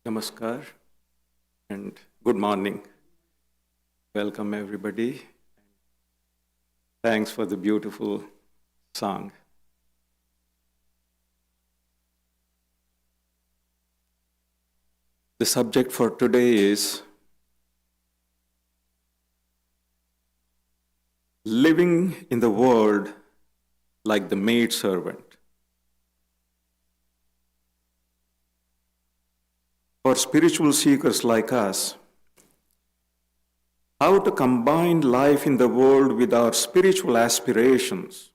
Namaskar and good morning. Welcome everybody. Thanks for the beautiful song. The subject for today is living in the world like the maidservant. For spiritual seekers like us, how to combine life in the world with our spiritual aspirations.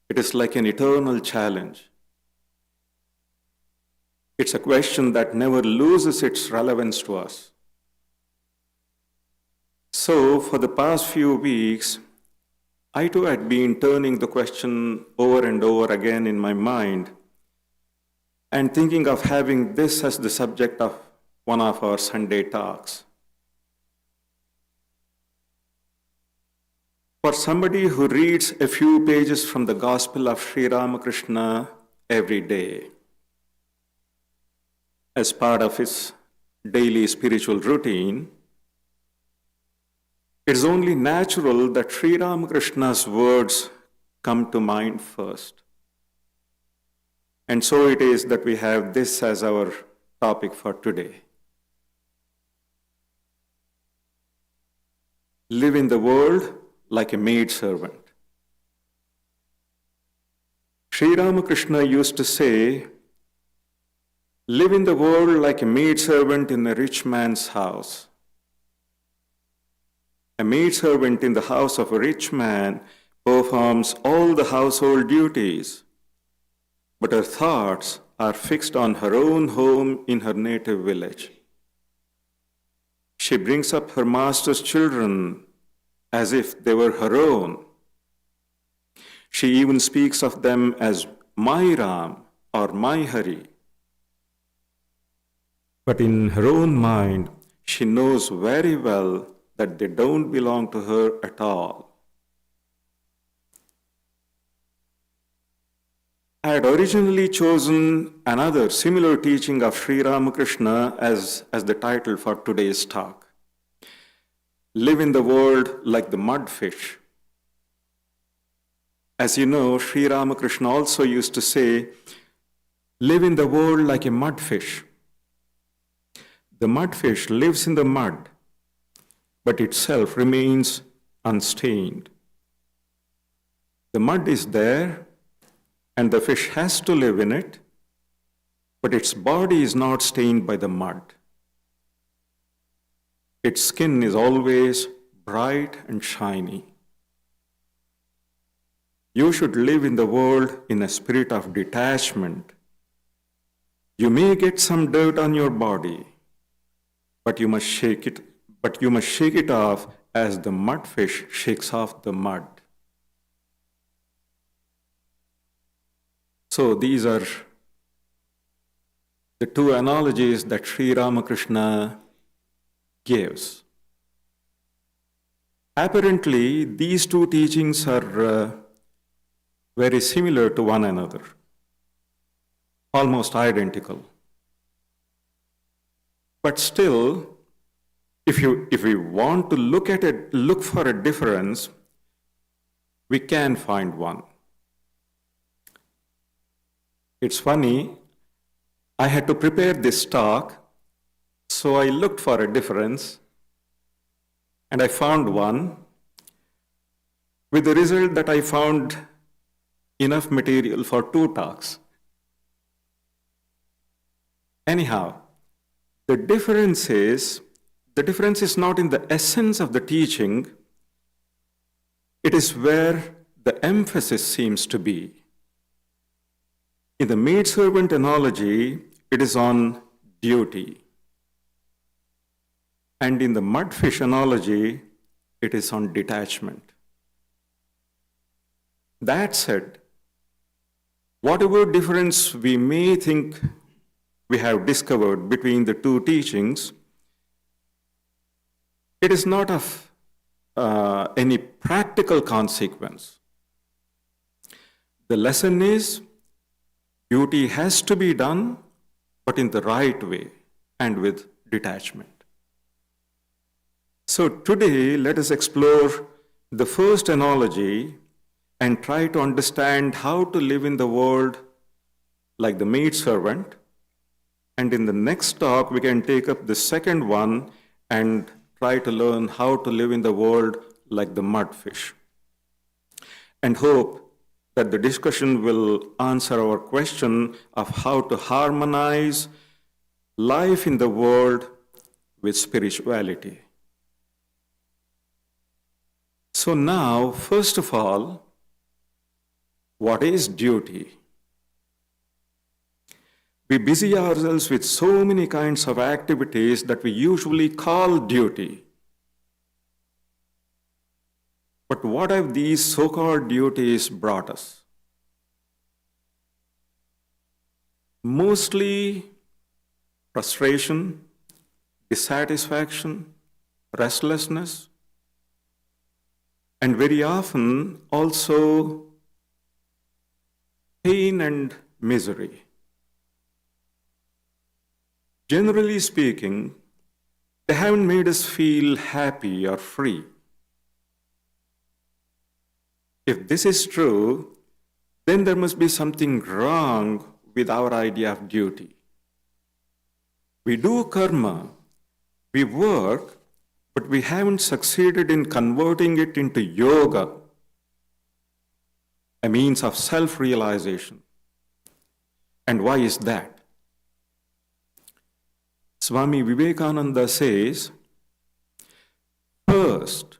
It is like an eternal challenge. It's a question that never loses its relevance to us. So, for the past few weeks, I too had been turning the question over and over again in my mind and thinking of having this as the subject of one of our Sunday talks. For somebody who reads a few pages from the Gospel of Sri Ramakrishna every day, as part of his daily spiritual routine, it is only natural that Sri Ramakrishna's words come to mind first. And so it is that we have this as our topic for today. Live in the world like a maidservant. Sri Ramakrishna used to say, live in the world like a maidservant in a rich man's house. A maidservant in the house of a rich man performs all the household duties, but her thoughts are fixed on her own home in her native village. She brings up her master's children as if they were her own. She even speaks of them as my Ram or my Hari. But in her own mind, she knows very well that they don't belong to her at all. I had originally chosen another similar teaching of Sri Ramakrishna as the title for today's talk. Live in the world like the mudfish. As you know, Sri Ramakrishna also used to say, live in the world like a mudfish. The mudfish lives in the mud, but itself remains unstained. The mud is there, and the fish has to live in it, but its body is not stained by the mud. Its skin is always bright and shiny. You should live in the world in a spirit of detachment. You may get some dirt on your body, but you must shake it off as the mudfish shakes off the mud. So these are the two analogies that Sri Ramakrishna gives. Apparently, these two teachings are very similar to one another, almost identical. But still, if we want to look for a difference, we can find one. It's funny, I had to prepare this talk, so I looked for a difference, and I found one, with the result that I found enough material for two talks. Anyhow, the difference is not in the essence of the teaching, it is where the emphasis seems to be. In the maidservant analogy, it is on duty. And in the mudfish analogy, it is on detachment. That said, whatever difference we may think we have discovered between the two teachings, it is not of any practical consequence. The lesson is, duty has to be done, but in the right way and with detachment. So today, let us explore the first analogy and try to understand how to live in the world like the maidservant. And in the next talk, we can take up the second one and try to learn how to live in the world like the mudfish. And hope that the discussion will answer our question of how to harmonize life in the world with spirituality. So now, first of all, what is duty? We busy ourselves with so many kinds of activities that we usually call duty. But what have these so-called duties brought us? Mostly frustration, dissatisfaction, restlessness, and very often also pain and misery. Generally speaking, they haven't made us feel happy or free. If this is true, then there must be something wrong with our idea of duty. We do karma, we work, but we haven't succeeded in converting it into yoga, a means of self-realization. And why is that? Swami Vivekananda says, first,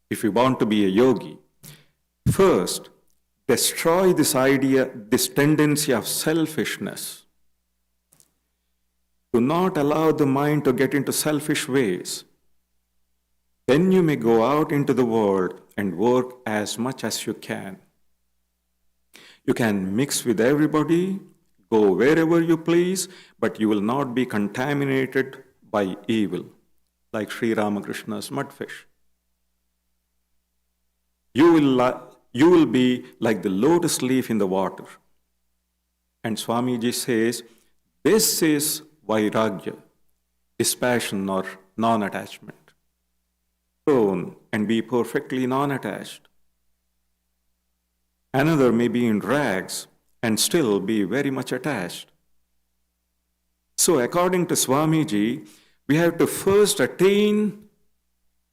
if you want to be a yogi, first, destroy this idea, this tendency of selfishness. Do not allow the mind to get into selfish ways. Then you may go out into the world and work as much as you can. You can mix with everybody, go wherever you please, but you will not be contaminated by evil, like Sri Ramakrishna's Mudfish. You will be like the lotus leaf in the water. And Swamiji says, this is vairagya, dispassion or non-attachment. Own and be perfectly non-attached. Another may be in rags and still be very much attached. So according to Swamiji, we have to first attain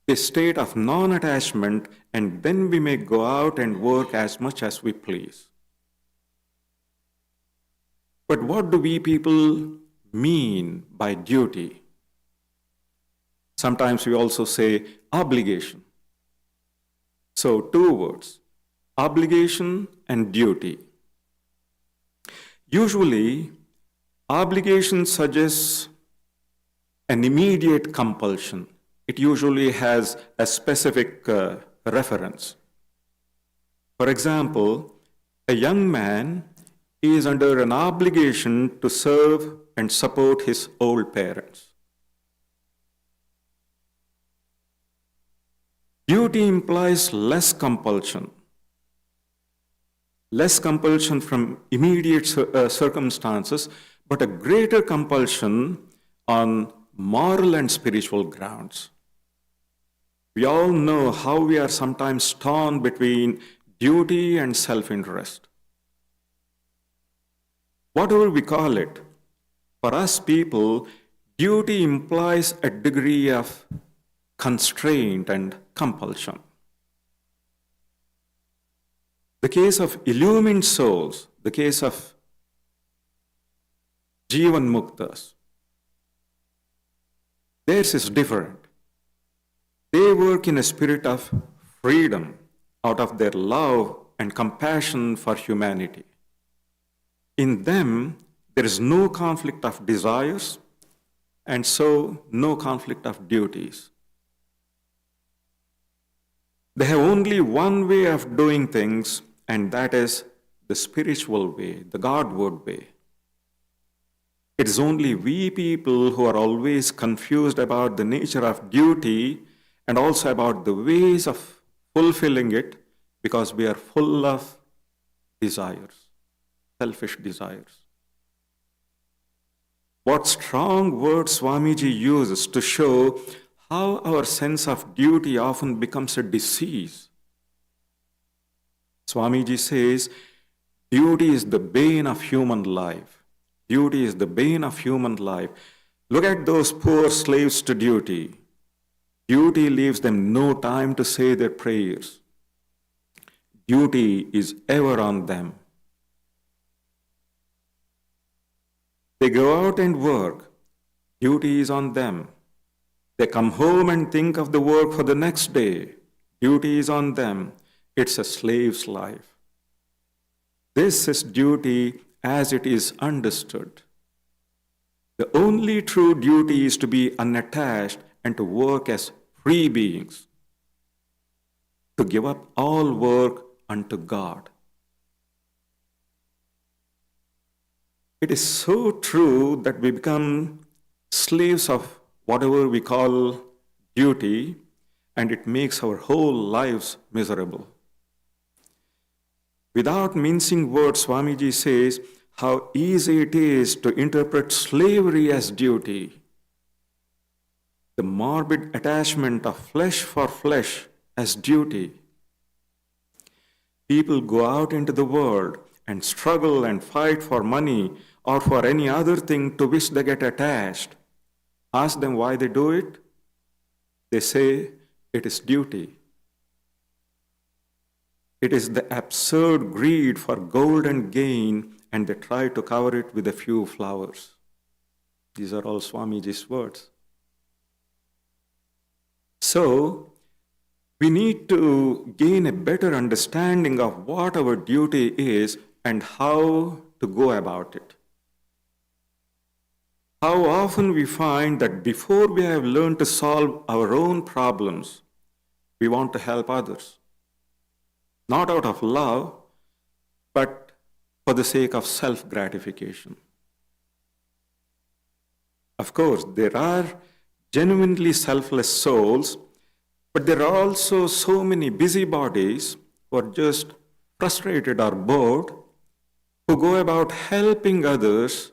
a state of non-attachment, and then we may go out and work as much as we please. But what do we people mean by duty? Sometimes we also say obligation. So two words, obligation and duty. Usually, obligation suggests an immediate compulsion. It usually has a specific reference. For example, a young man is under an obligation to serve and support his old parents. Duty implies less compulsion from immediate circumstances, but a greater compulsion on moral and spiritual grounds. We all know how we are sometimes torn between duty and self-interest. Whatever we call it, for us people, duty implies a degree of constraint and compulsion. The case of illumined souls, the case of Jivan Muktas, theirs is different. They work in a spirit of freedom out of their love and compassion for humanity. In them, there is no conflict of desires and so no conflict of duties. They have only one way of doing things, and that is the spiritual way, the Godward way. It is only we people who are always confused about the nature of duty and also about the ways of fulfilling it because we are full of desires, selfish desires. What strong words Swamiji uses to show how our sense of duty often becomes a disease. Swamiji says, duty is the bane of human life. Duty is the bane of human life. Look at those poor slaves to duty. Duty leaves them no time to say their prayers. Duty is ever on them. They go out and work. Duty is on them. They come home and think of the work for the next day. Duty is on them. It's a slave's life. This is duty as it is understood. The only true duty is to be unattached and to work as free beings, to give up all work unto God. It is so true that we become slaves of whatever we call duty, and it makes our whole lives miserable. Without mincing words, Swamiji says how easy it is to interpret slavery as duty. The morbid attachment of flesh for flesh as duty. People go out into the world and struggle and fight for money or for any other thing to which they get attached. Ask them why they do it. They say it is duty. It is the absurd greed for gold and gain, and they try to cover it with a few flowers. These are all Swamiji's words. So, we need to gain a better understanding of what our duty is and how to go about it. How often we find that before we have learned to solve our own problems, we want to help others. Not out of love, but for the sake of self-gratification. Of course, there are genuinely selfless souls, but there are also so many busybodies who are just frustrated or bored, who go about helping others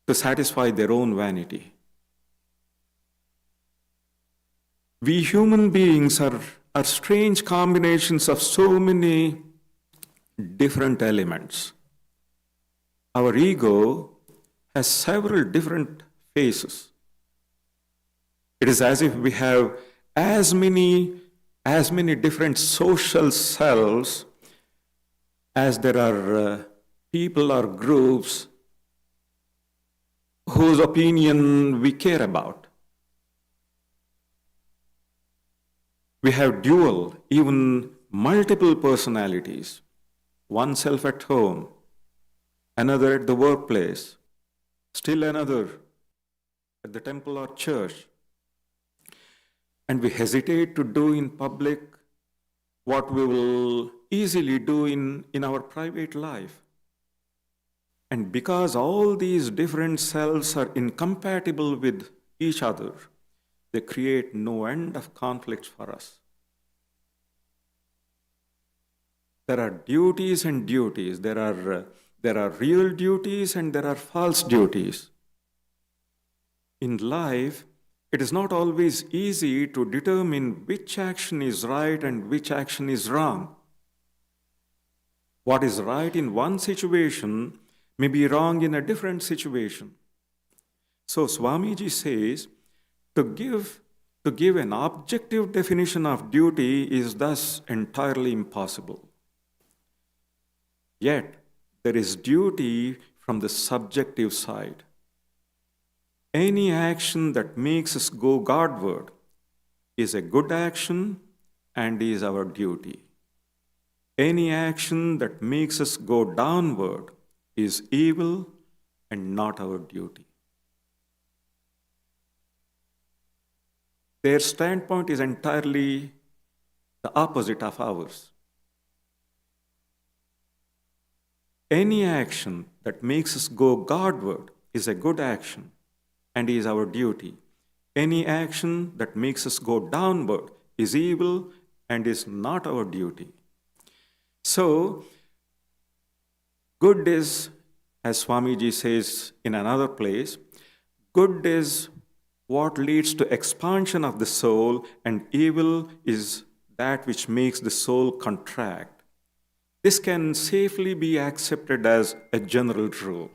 to satisfy their own vanity. We human beings are strange combinations of so many different elements. Our ego has several different faces. It is as if we have as many different social selves as there are people or groups whose opinion we care about. We have dual, even multiple personalities. One self at home, another at the workplace, still another at the temple or church. And we hesitate to do in public what we will easily do in our private life. And because all these different selves are incompatible with each other, they create no end of conflicts for us. There are duties and duties. There are real duties and there are false duties. In life, it is not always easy to determine which action is right and which action is wrong. What is right in one situation may be wrong in a different situation. So Swamiji says, to give an objective definition of duty is thus entirely impossible. Yet, there is duty from the subjective side. Any action that makes us go Godward is a good action and is our duty. Any action that makes us go downward is evil and not our duty. Their standpoint is entirely the opposite of ours. Any action that makes us go Godward is a good action and is our duty. Any action that makes us go downward is evil and is not our duty. So, good is As Swamiji says in another place, good is what leads to expansion of the soul, and evil is that which makes the soul contract. This can safely be accepted as a general rule.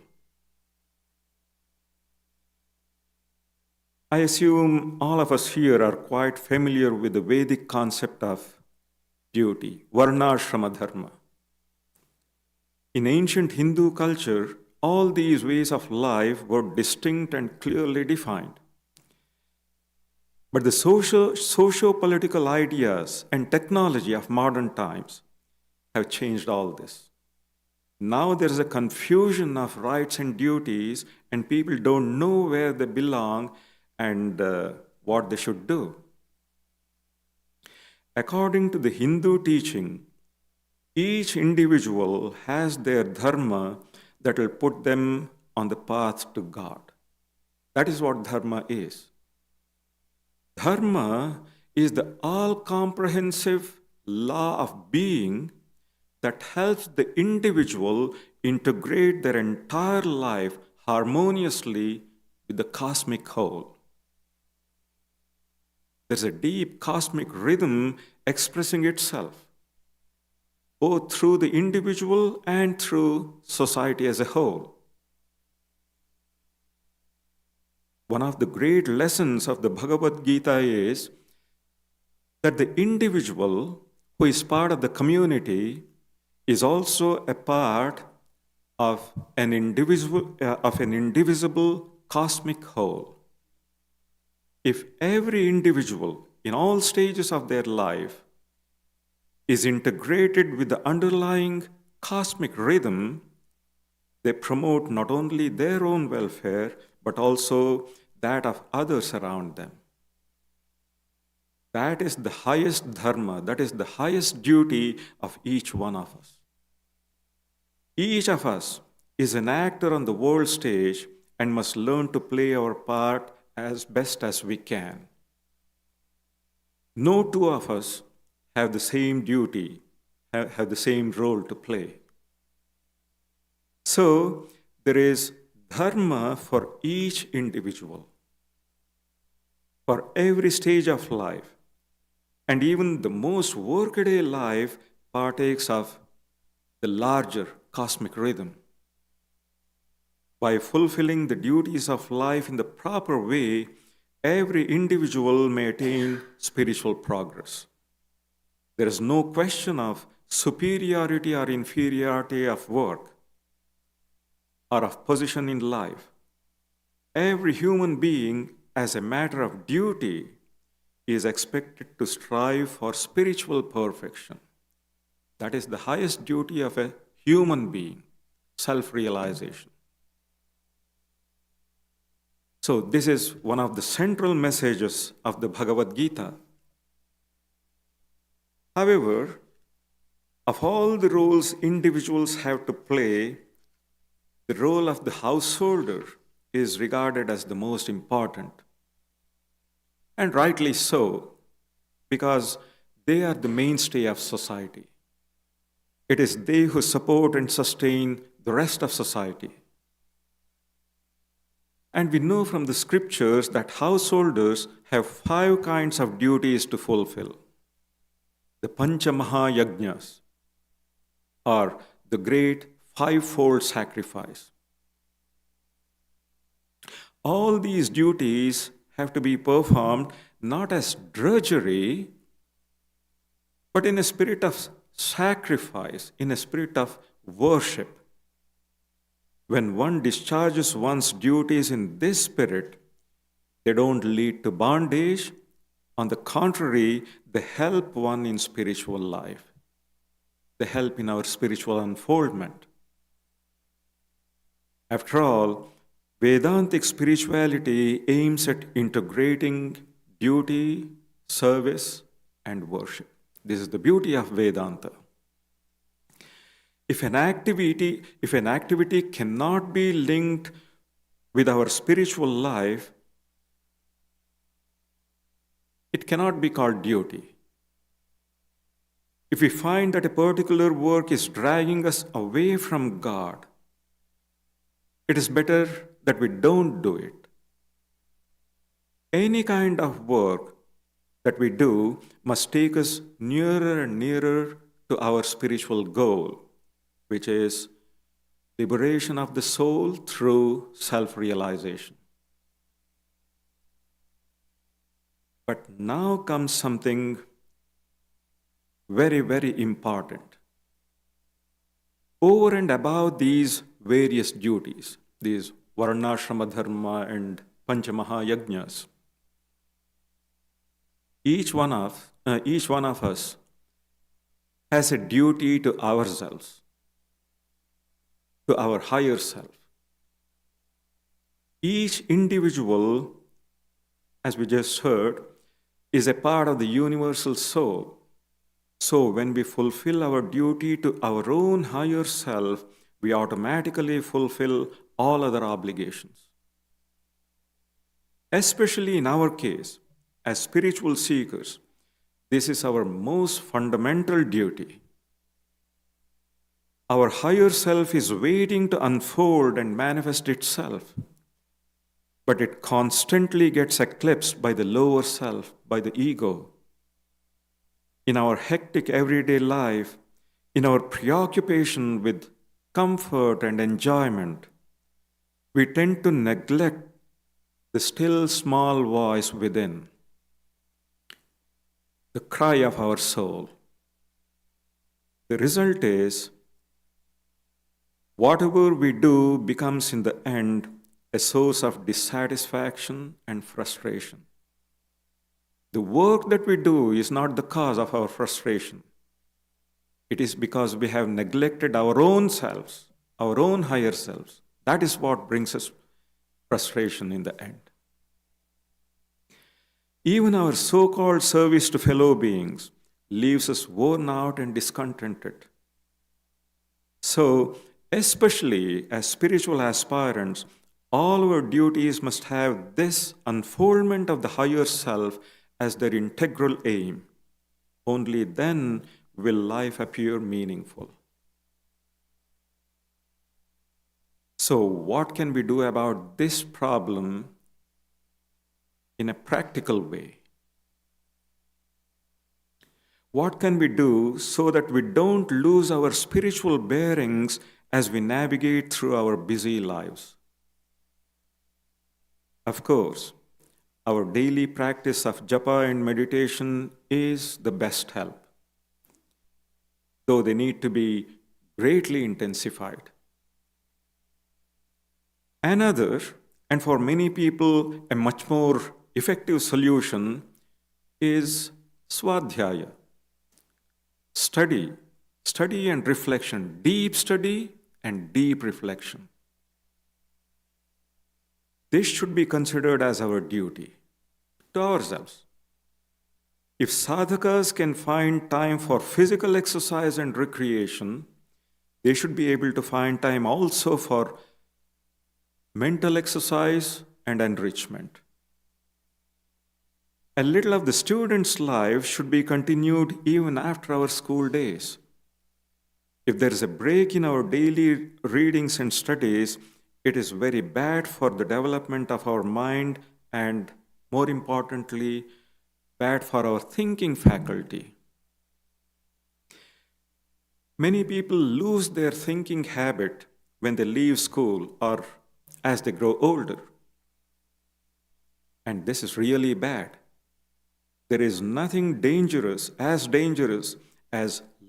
I assume all of us here are quite familiar with the Vedic concept of duty, varnashrama dharma. In ancient Hindu culture, all these ways of life were distinct and clearly defined. But the socio-political ideas and technology of modern times have changed all this. Now there is a confusion of rights and duties, and people don't know where they belong and what they should do. According to the Hindu teaching, each individual has their dharma that will put them on the path to God. That is what dharma is. Dharma is the all-comprehensive law of being that helps the individual integrate their entire life harmoniously with the cosmic whole. There's a deep cosmic rhythm expressing itself, both through the individual and through society as a whole. One of the great lessons of the Bhagavad Gita is that the individual who is part of the community is also a part of an indivisible cosmic whole. If every individual in all stages of their life is integrated with the underlying cosmic rhythm, they promote not only their own welfare, but also that of others around them. That is the highest dharma, that is the highest duty of each one of us. Each of us is an actor on the world stage and must learn to play our part as best as we can. No two of us have the same duty, have the same role to play. So, there is dharma for each individual, for every stage of life, and even the most workaday life partakes of the larger cosmic rhythm. By fulfilling the duties of life in the proper way, every individual may attain spiritual progress. There is no question of superiority or inferiority of work or of position in life. Every human being, as a matter of duty, is expected to strive for spiritual perfection. That is the highest duty of a human being, self-realization. So this is one of the central messages of the Bhagavad Gita. However, of all the roles individuals have to play, the role of the householder is regarded as the most important. And rightly so, because they are the mainstay of society. It is they who support and sustain the rest of society. And we know from the scriptures that householders have 5 kinds of duties to fulfill. The Pancha Mahayajnas, or the great 5-fold sacrifice. All these duties have to be performed not as drudgery, but in a spirit of sacrifice, in a spirit of worship. When one discharges one's duties in this spirit, they don't lead to bondage. On the contrary, they help one in spiritual life. They help in our spiritual unfoldment. After all, Vedantic spirituality aims at integrating duty, service, and worship. This is the beauty of Vedanta. If an activity cannot be linked with our spiritual life, it cannot be called duty. If we find that a particular work is dragging us away from God, it is better that we don't do it. Any kind of work that we do must take us nearer and nearer to our spiritual goal, which is liberation of the soul through self-realization. But now comes something very, very important. Over and above these various duties, these Varnashrama Dharma and Panchamahayajnas, each one of us has a duty to ourselves, to our higher self. Each individual, as we just heard, is a part of the universal soul. So when we fulfill our duty to our own higher self, we automatically fulfill all other obligations. Especially in our case, as spiritual seekers, this is our most fundamental duty. Our higher self is waiting to unfold and manifest itself, but it constantly gets eclipsed by the lower self, by the ego. In our hectic everyday life, in our preoccupation with comfort and enjoyment, we tend to neglect the still small voice within, the cry of our soul. The result is, whatever we do becomes in the end a source of dissatisfaction and frustration. The work that we do is not the cause of our frustration. It is because we have neglected our own selves, our own higher selves. That is what brings us frustration in the end. Even our so-called service to fellow beings leaves us worn out and discontented. So, especially as spiritual aspirants, all our duties must have this unfoldment of the higher self as their integral aim. Only then will life appear meaningful. So, what can we do about this problem in a practical way? What can we do so that we don't lose our spiritual bearings as we navigate through our busy lives? Of course, our daily practice of japa and meditation is the best help, though they need to be greatly intensified. Another, and for many people a much more effective solution, is Swadhyaya. Study and reflection, deep study and deep reflection. This should be considered as our duty to ourselves. If sadhakas can find time for physical exercise and recreation, they should be able to find time also for mental exercise and enrichment. A little of the student's life should be continued even after our school days. If there is a break in our daily readings and studies, it is very bad for the development of our mind and, more importantly, bad for our thinking faculty. Many people lose their thinking habit when they leave school or as they grow older. And this is really bad. There is nothing dangerous as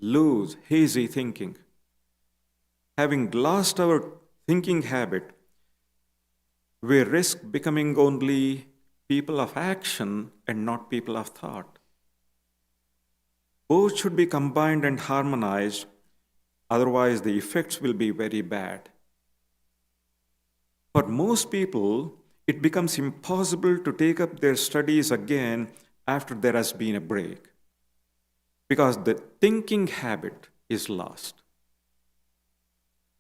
loose, hazy thinking. Having lost our thinking habit, we risk becoming only people of action and not people of thought. Both should be combined and harmonized, otherwise the effects will be very bad. For most people, it becomes impossible to take up their studies again after there has been a break, because the thinking habit is lost.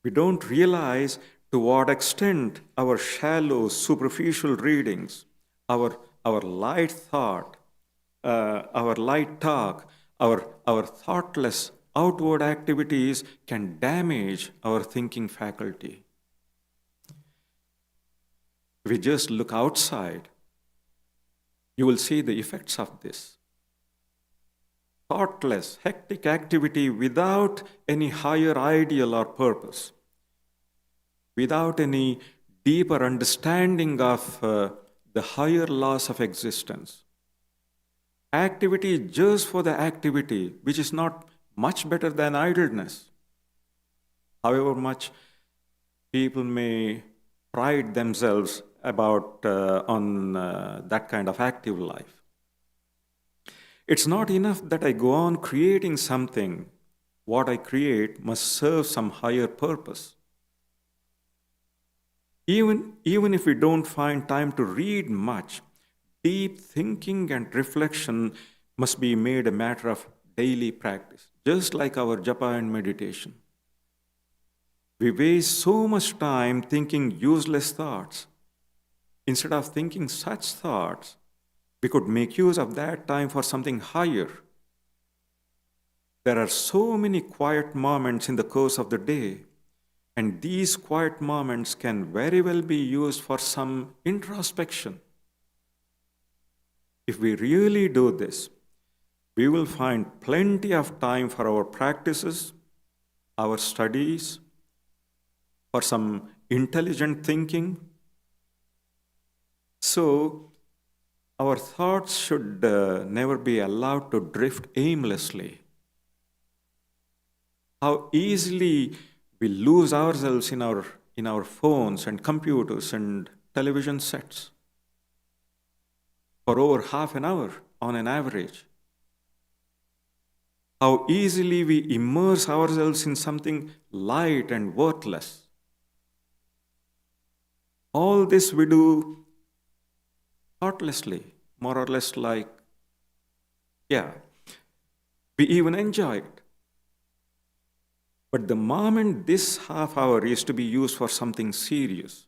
We don't realize to what extent our shallow, superficial readings, our light thought, our light talk, our thoughtless outward activities can damage our thinking faculty. If we just look outside, you will see the effects of this. Thoughtless, hectic activity without any higher ideal or purpose, without any deeper understanding of the higher laws of existence. Activity just for the activity, which is not much better than idleness. However much people may pride themselves about on that kind of active life. It's not enough that I go on creating something. What I create must serve some higher purpose. Even if we don't find time to read much, deep thinking and reflection must be made a matter of daily practice, just like our japa and meditation. We waste so much time thinking useless thoughts. Instead of thinking such thoughts, we could make use of that time for something higher. There are so many quiet moments in the course of the day, and these quiet moments can very well be used for some introspection. If we really do this, we will find plenty of time for our practices, our studies, for some intelligent thinking. So, our thoughts should never be allowed to drift aimlessly. How easily we lose ourselves in our phones and computers and television sets for over half an hour on an average. How easily we immerse ourselves in something light and worthless. All this we do thoughtlessly, more or less like, we even enjoy it. But the moment this half hour is to be used for something serious,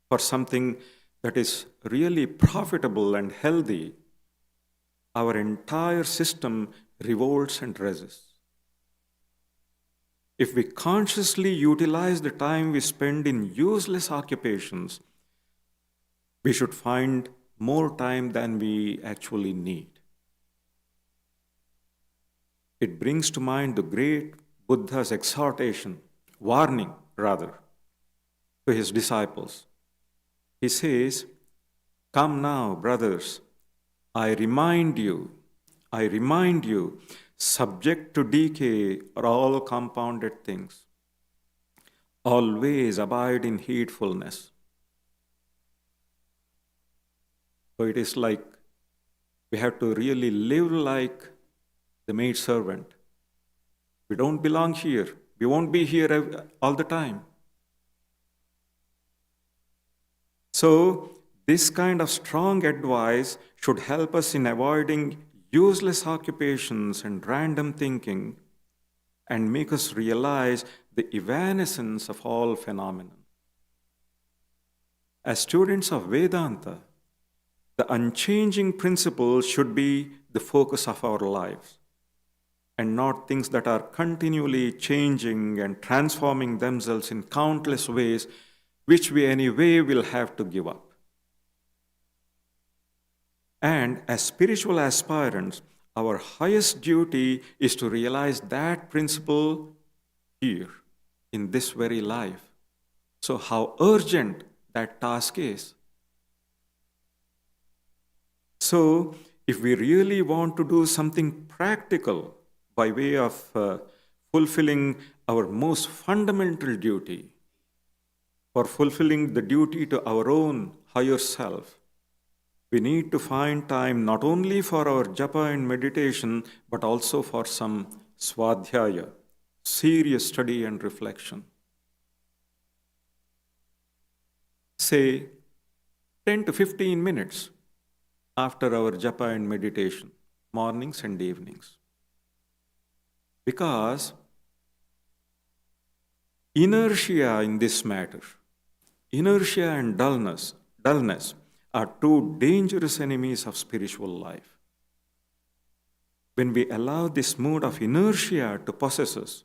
for something that is really profitable and healthy, our entire system revolts and resists. If we consciously utilize the time we spend in useless occupations, we should find more time than we actually need. It brings to mind the great Buddha's exhortation, warning rather, to his disciples. He says, "Come now, brothers, I remind you, subject to decay are all compounded things. Always abide in heedfulness." So it is like we have to really live like the maidservant. We don't belong here. We won't be here all the time. So this kind of strong advice should help us in avoiding useless occupations and random thinking and make us realize the evanescence of all phenomena. As students of Vedanta, the unchanging principles should be the focus of our lives, and not things that are continually changing and transforming themselves in countless ways, which we anyway will have to give up. And as spiritual aspirants, our highest duty is to realize that principle here, in this very life. So how urgent that task is. So, if we really want to do something practical by way of fulfilling our most fundamental duty, for fulfilling the duty to our own higher self, we need to find time not only for our japa and meditation, but also for some swadhyaya, serious study and reflection. Say 10 to 15 minutes after our japa and meditation, mornings and evenings. Because inertia in this matter, inertia and dullness are two dangerous enemies of spiritual life. When we allow this mood of inertia to possess us,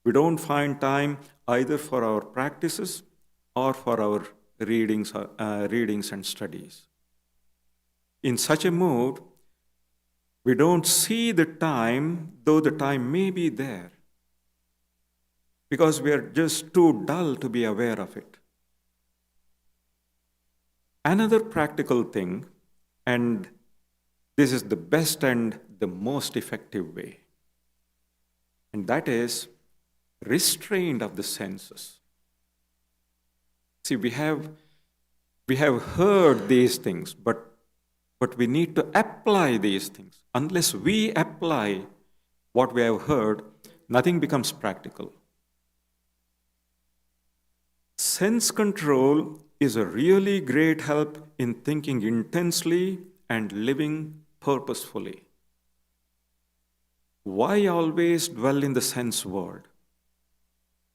we don't find time either for our practices or for our readings and studies. In such a mood, we don't see the time, though the time may be there, because we are just too dull to be aware of it. Another practical thing, and this is the best and the most effective way, and that is restraint of the senses. See, we have heard these things, but we need to apply these things. Unless we apply what we have heard, nothing becomes practical. Sense control is a really great help in thinking intensely and living purposefully. Why always dwell in the sense world?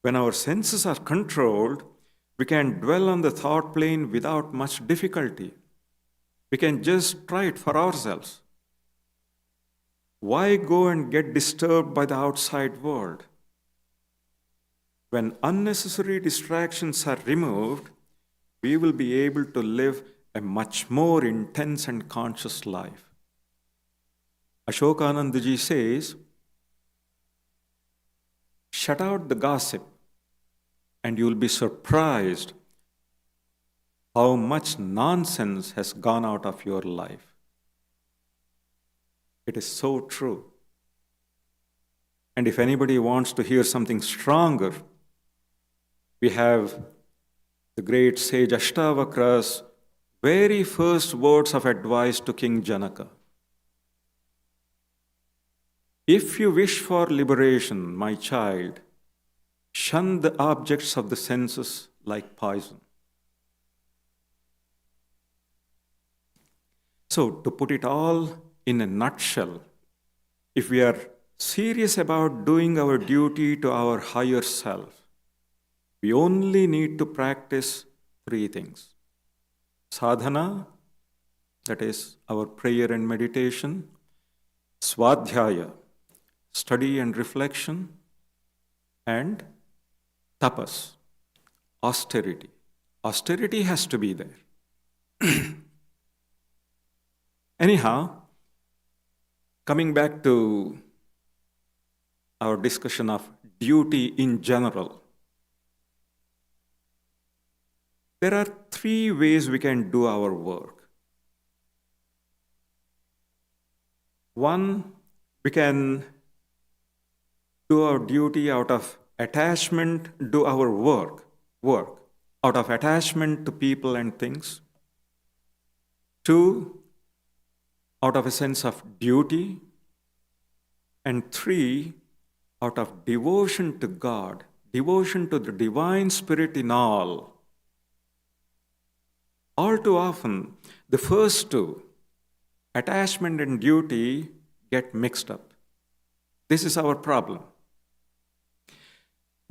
When our senses are controlled, we can dwell on the thought plane without much difficulty. We can just try it for ourselves. Why go and get disturbed by the outside world? When unnecessary distractions are removed, we will be able to live a much more intense and conscious life. Ashokanandaji says, shut out the gossip, and you will be surprised how much nonsense has gone out of your life. It is so true. And if anybody wants to hear something stronger, we have the great sage Ashtavakra's very first words of advice to King Janaka. If you wish for liberation, my child, shun the objects of the senses like poison. So, to put it all in a nutshell, if we are serious about doing our duty to our higher self, we only need to practice 3 things. Sadhana, that is our prayer and meditation. Swadhyaya, study and reflection. And tapas, austerity. Austerity has to be there. Anyhow, coming back to our discussion of duty in general, there are 3 ways we can do our work. 1, we can do our duty out of attachment, do our work out of attachment to people and things. 2, out of a sense of duty. And 3, out of devotion to God, devotion to the divine spirit in all. All too often, the first 2, attachment and duty, get mixed up. This is our problem.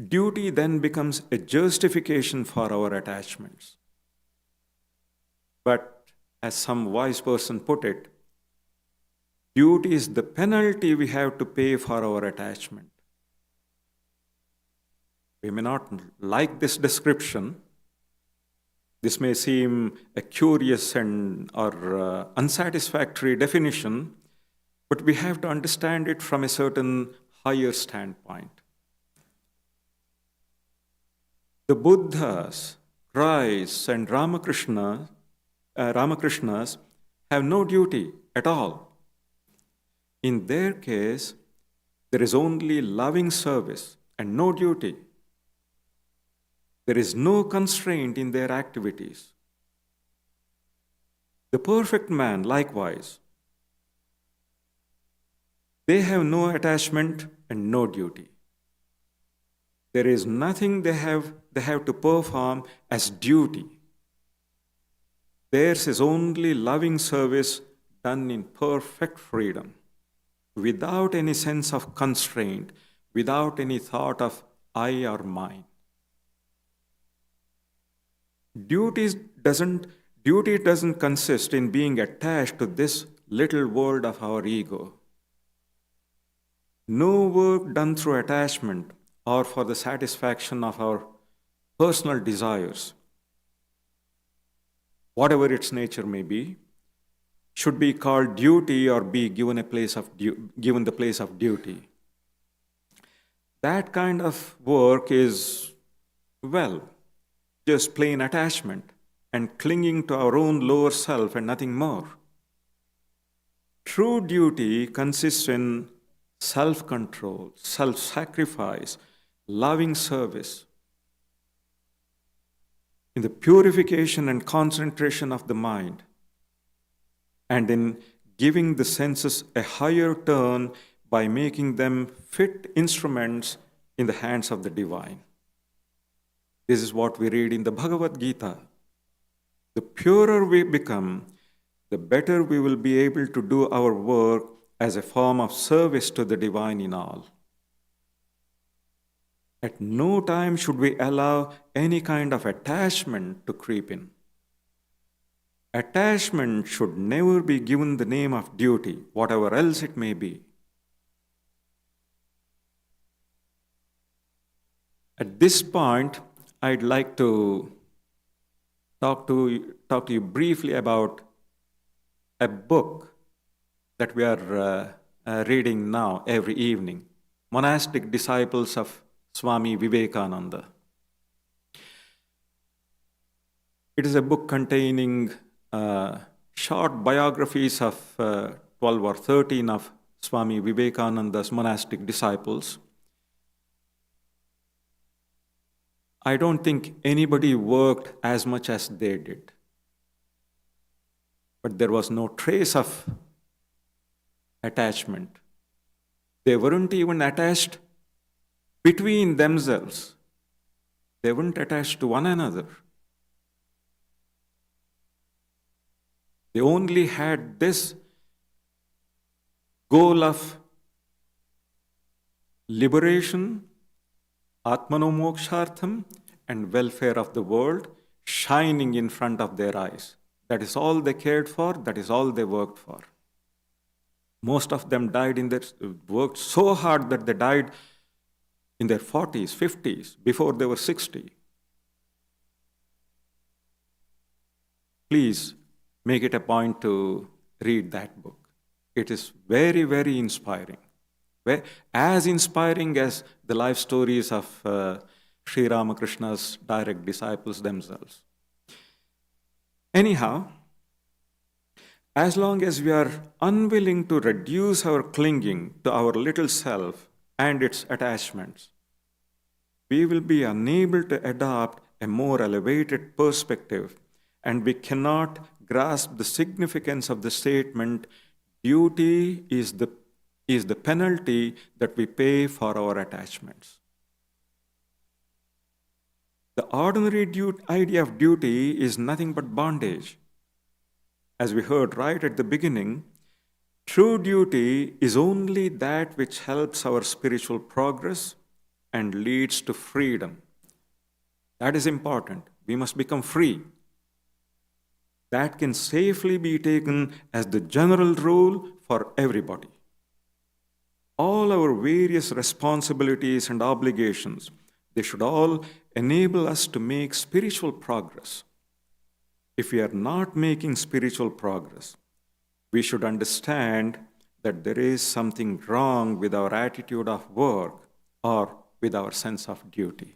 Duty then becomes a justification for our attachments. But as some wise person put it, duty is the penalty we have to pay for our attachment. We may not like this description. This may seem a curious or unsatisfactory definition, but we have to understand it from a certain higher standpoint. The Buddhas, Christ, and Ramakrishnas have no duty at all. In their case, there is only loving service and no duty. There is no constraint in their activities. The perfect man, likewise, they have no attachment and no duty. There is nothing they have to perform as duty. Theirs is only loving service done in perfect freedom, without any sense of constraint, without any thought of I or mine. Duty doesn't consist in being attached to this little world of our ego. No work done through attachment or for the satisfaction of our personal desires whatever its nature may be, should be called duty or be given given the place of duty. That kind of work is, well, just plain attachment and clinging to our own lower self and nothing more. True duty consists in self-control, self-sacrifice, loving service, in the purification and concentration of the mind, and in giving the senses a higher turn by making them fit instruments in the hands of the divine. This is what we read in the Bhagavad Gita. The purer we become, the better we will be able to do our work as a form of service to the divine in all. At no time should we allow any kind of attachment to creep in. Attachment should never be given the name of duty, whatever else it may be. At this point, I'd like to talk to you briefly about a book that we are reading now every evening, Monastic Disciples of Swami Vivekananda. It is a book containing short biographies of 12 or 13 of Swami Vivekananda's monastic disciples. I don't think anybody worked as much as they did. But there was no trace of attachment. They weren't even attached between themselves. They weren't attached to one another. They only had this goal of liberation, Atmanomokshartham, and welfare of the world shining in front of their eyes. That is all they cared for, that is all they worked for. Most of them worked so hard that they died in their 40s, 50s, before they were 60. Please make it a point to read that book. It is very, very inspiring. As inspiring as the life stories of Sri Ramakrishna's direct disciples themselves. Anyhow, as long as we are unwilling to reduce our clinging to our little self and its attachments, we will be unable to adopt a more elevated perspective, and we cannot grasp the significance of the statement, duty is the penalty that we pay for our attachments. The ordinary idea of duty is nothing but bondage. As we heard right at the beginning, true duty is only that which helps our spiritual progress and leads to freedom. That is important. We must become free. That can safely be taken as the general rule for everybody. All our various responsibilities and obligations, they should all enable us to make spiritual progress. If we are not making spiritual progress, we should understand that there is something wrong with our attitude of work or with our sense of duty.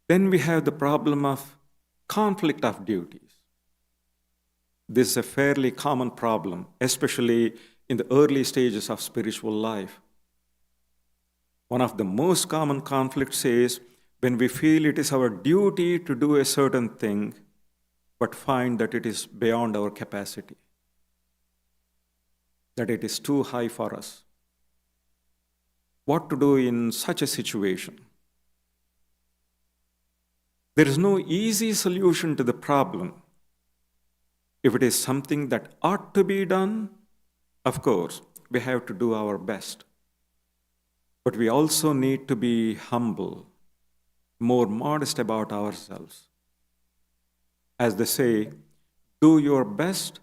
Then we have the problem of conflict of duties. This is a fairly common problem, especially in the early stages of spiritual life. One of the most common conflicts is when we feel it is our duty to do a certain thing, but find that it is beyond our capacity, that it is too high for us. What to do in such a situation? There is no easy solution to the problem. If it is something that ought to be done, of course, we have to do our best. But we also need to be humble, more modest about ourselves. As they say, do your best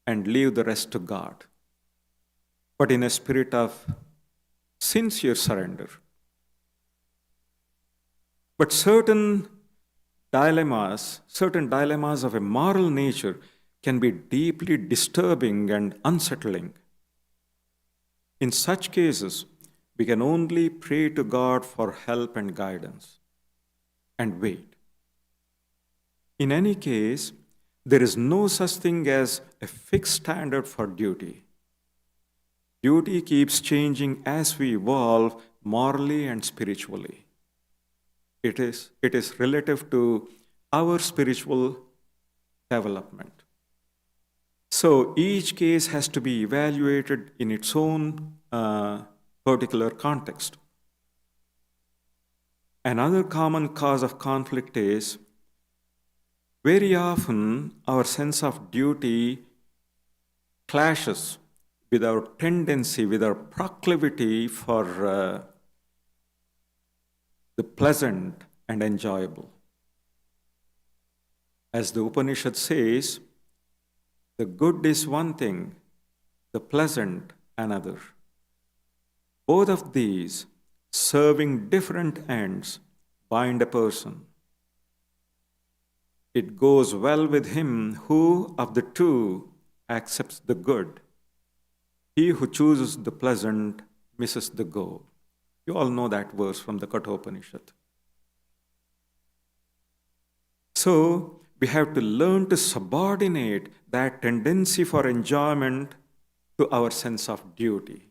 and leave the rest to God, but in a spirit of sincere surrender. But certain dilemmas of a moral nature can be deeply disturbing and unsettling. In such cases, we can only pray to God for help and guidance and wait. In any case, there is no such thing as a fixed standard for duty. Duty keeps changing as we evolve morally and spiritually. It is relative to our spiritual development. So each case has to be evaluated in its own particular context. Another common cause of conflict is very often our sense of duty clashes with our tendency, with our proclivity for the pleasant and enjoyable. As the Upanishad says, the good is one thing, the pleasant another. Both of these, serving different ends, bind a person. It goes well with him who of the two accepts the good. He who chooses the pleasant misses the goal. You all know that verse from the Kathopanishad. So, we have to learn to subordinate that tendency for enjoyment to our sense of duty.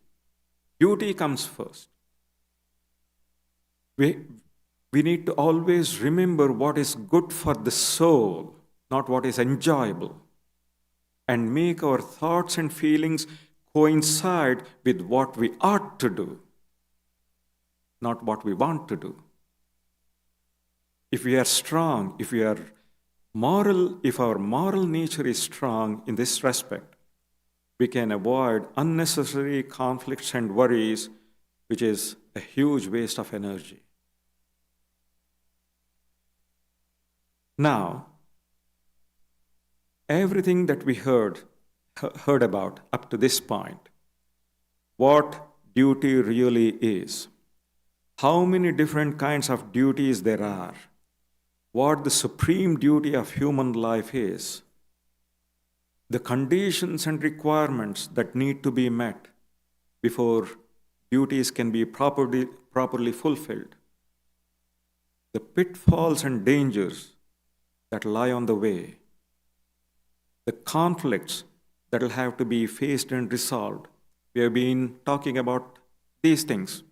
Duty comes first. We need to always remember what is good for the soul, not what is enjoyable, and make our thoughts and feelings coincide with what we ought to do, not what we want to do. If we are strong, if our moral nature is strong in this respect, we can avoid unnecessary conflicts and worries, which is a huge waste of energy. Now, everything that we heard about up to this point, what duty really is, how many different kinds of duties there are, what the supreme duty of human life is, the conditions and requirements that need to be met before duties can be properly fulfilled, the pitfalls and dangers that lie on the way, the conflicts that will have to be faced and resolved. We have been talking about these things.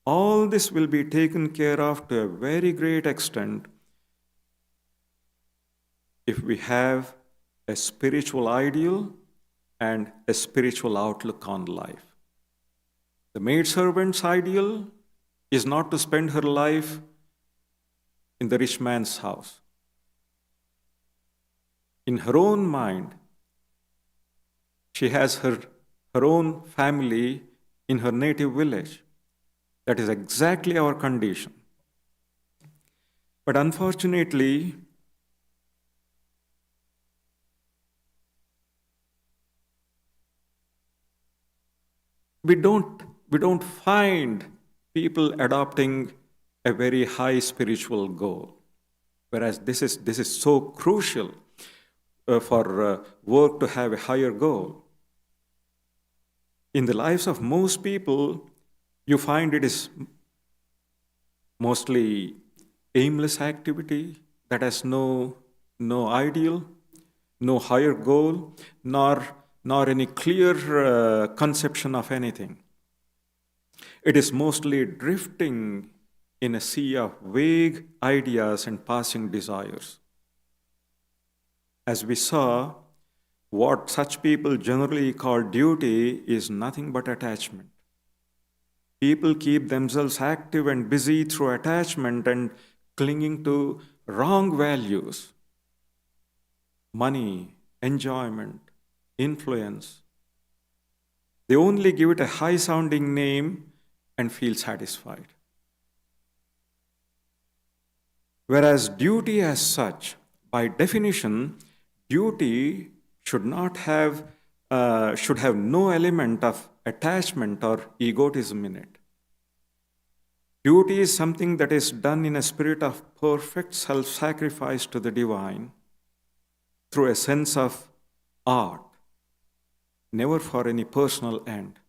All this will be taken care of to a very great extent if we have a spiritual ideal and a spiritual outlook on life. The maidservant's ideal is not to spend her life in the rich man's house. In her own mind, she has her own family in her native village. That is exactly our condition. But unfortunately, we don't find people adopting a very high spiritual goal, whereas this is so crucial for work to have a higher goal. In the lives of most people, you find it is mostly aimless activity that has no ideal, no higher goal, nor any clear conception of anything. It is mostly drifting in a sea of vague ideas and passing desires. As we saw, what such people generally call duty is nothing but attachment. People keep themselves active and busy through attachment and clinging to wrong values. Money, enjoyment, influence. They only give it a high-sounding name and feel satisfied. Whereas duty as such, by definition, duty should have no element of attachment or egotism in it. Duty is something that is done in a spirit of perfect self-sacrifice to the divine through a sense of art, never for any personal end.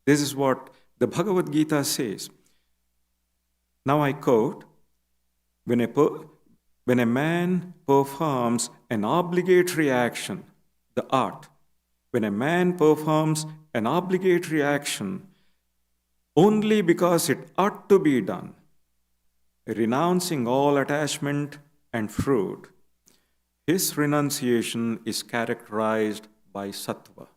This is what the Bhagavad Gita says. Now I quote, when a man performs an obligatory action, the art, when a man performs an obligatory action only because it ought to be done, renouncing all attachment and fruit, his renunciation is characterized by sattva.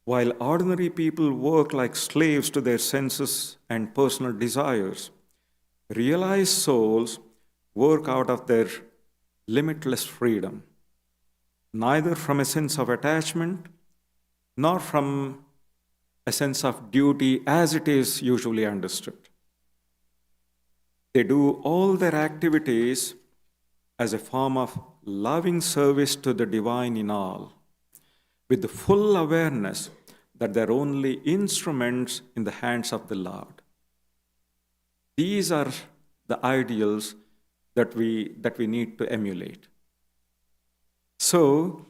While ordinary people work like slaves to their senses and personal desires, realized souls work out of their limitless freedom, neither from a sense of attachment nor from a sense of duty as it is usually understood. They do all their activities as a form of loving service to the divine in all, with the full awareness that they're only instruments in the hands of the Lord. These are the ideals that we need to emulate. So,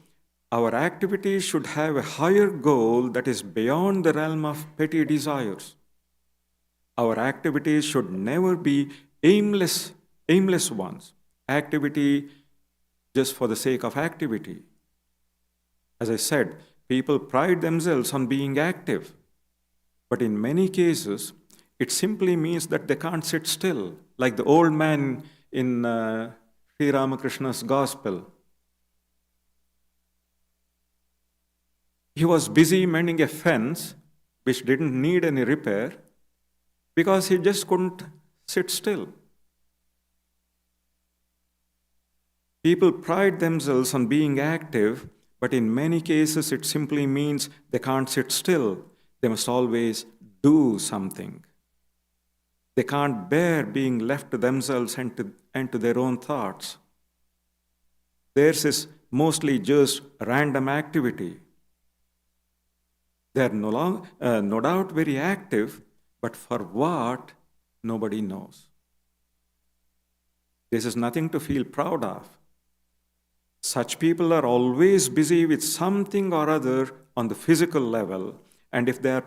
our activities should have a higher goal that is beyond the realm of petty desires. Our activities should never be aimless ones. Activity just for the sake of activity. As I said, people pride themselves on being active, but in many cases, it simply means that they can't sit still, like the old man in Sri Ramakrishna's gospel. He was busy mending a fence which didn't need any repair because he just couldn't sit still. People pride themselves on being active, but in many cases it simply means they can't sit still. They must always do something. They can't bear being left to themselves and to their own thoughts. Theirs is mostly just random activity. They are no doubt very active, but for what, nobody knows. This is nothing to feel proud of. Such people are always busy with something or other on the physical level, and if they are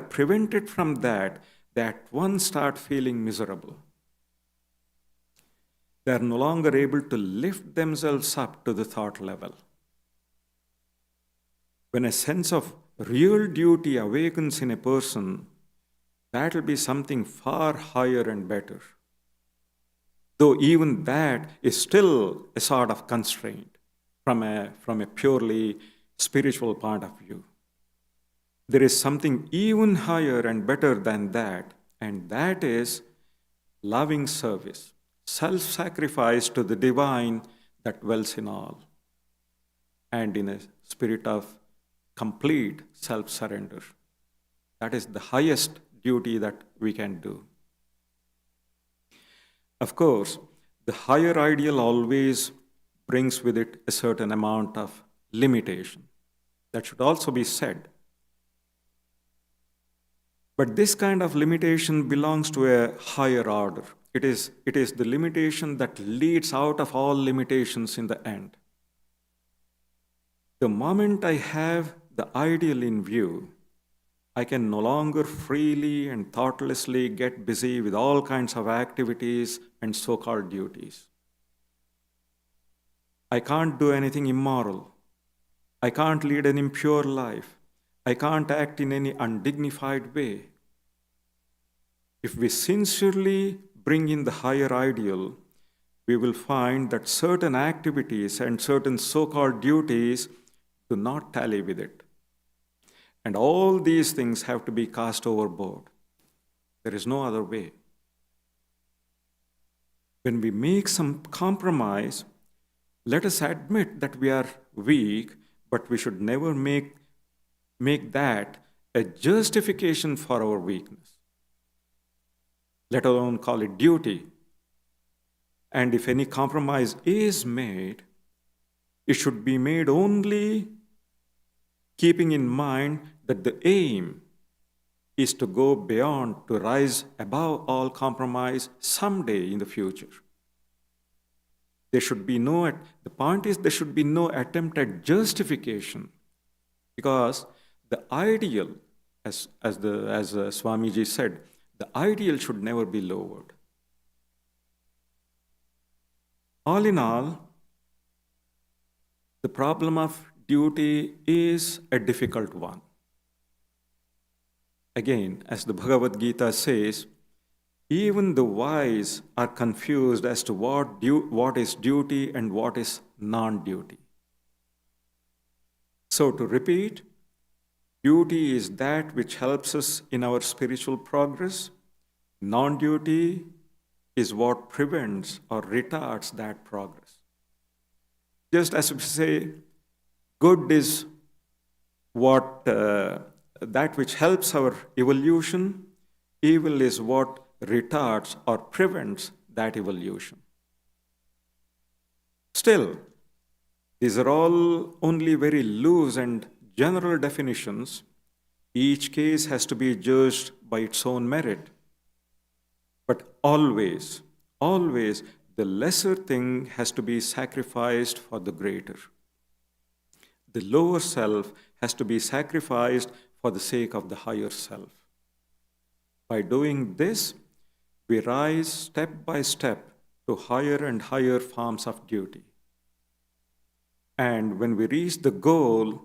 prevented from that, they at once start feeling miserable. They are no longer able to lift themselves up to the thought level. When a sense of real duty awakens in a person, that will be something far higher and better. Though even that is still a sort of constraint from a purely spiritual point of view. There is something even higher and better than that, and that is loving service, self-sacrifice to the divine that dwells in all, and in a spirit of complete self-surrender. That is the highest duty that we can do. Of course, the higher ideal always brings with it a certain amount of limitation. That should also be said. But this kind of limitation belongs to a higher order. It is the limitation that leads out of all limitations in the end. The moment I have the ideal in view, I can no longer freely and thoughtlessly get busy with all kinds of activities and so-called duties. I can't do anything immoral. I can't lead an impure life. I can't act in any undignified way. If we sincerely bring in the higher ideal, we will find that certain activities and certain so-called duties do not tally with it. And all these things have to be cast overboard. There is no other way. When we make some compromise, let us admit that we are weak, but we should never make that a justification for our weakness, let alone call it duty. And if any compromise is made, it should be made only keeping in mind that the aim is to go beyond, to rise above all compromise someday in the future. There should be no, the point is there should be no attempt at justification, because the ideal, as Swamiji said, the ideal should never be lowered. All in all, the problem of duty is a difficult one. Again, as the Bhagavad Gita says, even the wise are confused as to what is duty and what is non-duty. So to repeat, duty is that which helps us in our spiritual progress. Non-duty is what prevents or retards that progress. Just as we say, good is what that which helps our evolution, evil is what retards or prevents that evolution. Still, these are all only very loose and general definitions. Each case has to be judged by its own merit. But always, always, the lesser thing has to be sacrificed for the greater. The lower self has to be sacrificed for the sake of the higher self. By doing this, we rise step by step to higher and higher forms of duty. And when we reach the goal,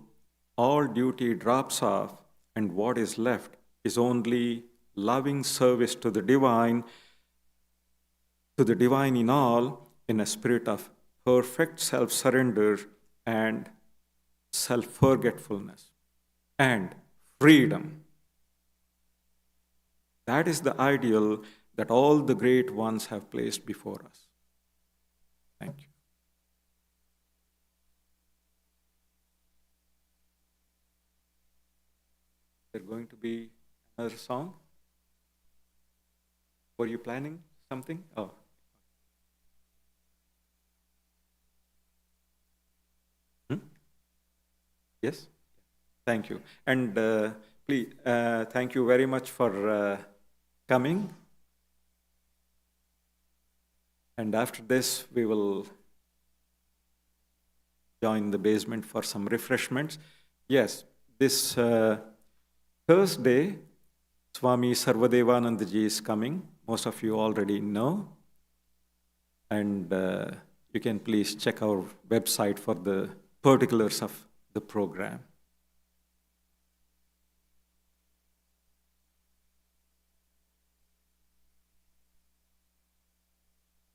all duty drops off, and what is left is only loving service to the divine in all, in a spirit of perfect self-surrender and self-forgetfulness and freedom. That is the ideal that all the great ones have placed before us. Thank you. There's going to be another song. Were you planning something? Oh. Yes? Thank you. And please, thank you very much for coming. And after this, we will join the basement for some refreshments. Yes, this Thursday, Swami Sarvadevanandaji is coming. Most of you already know. And you can please check our website for the particulars of the program.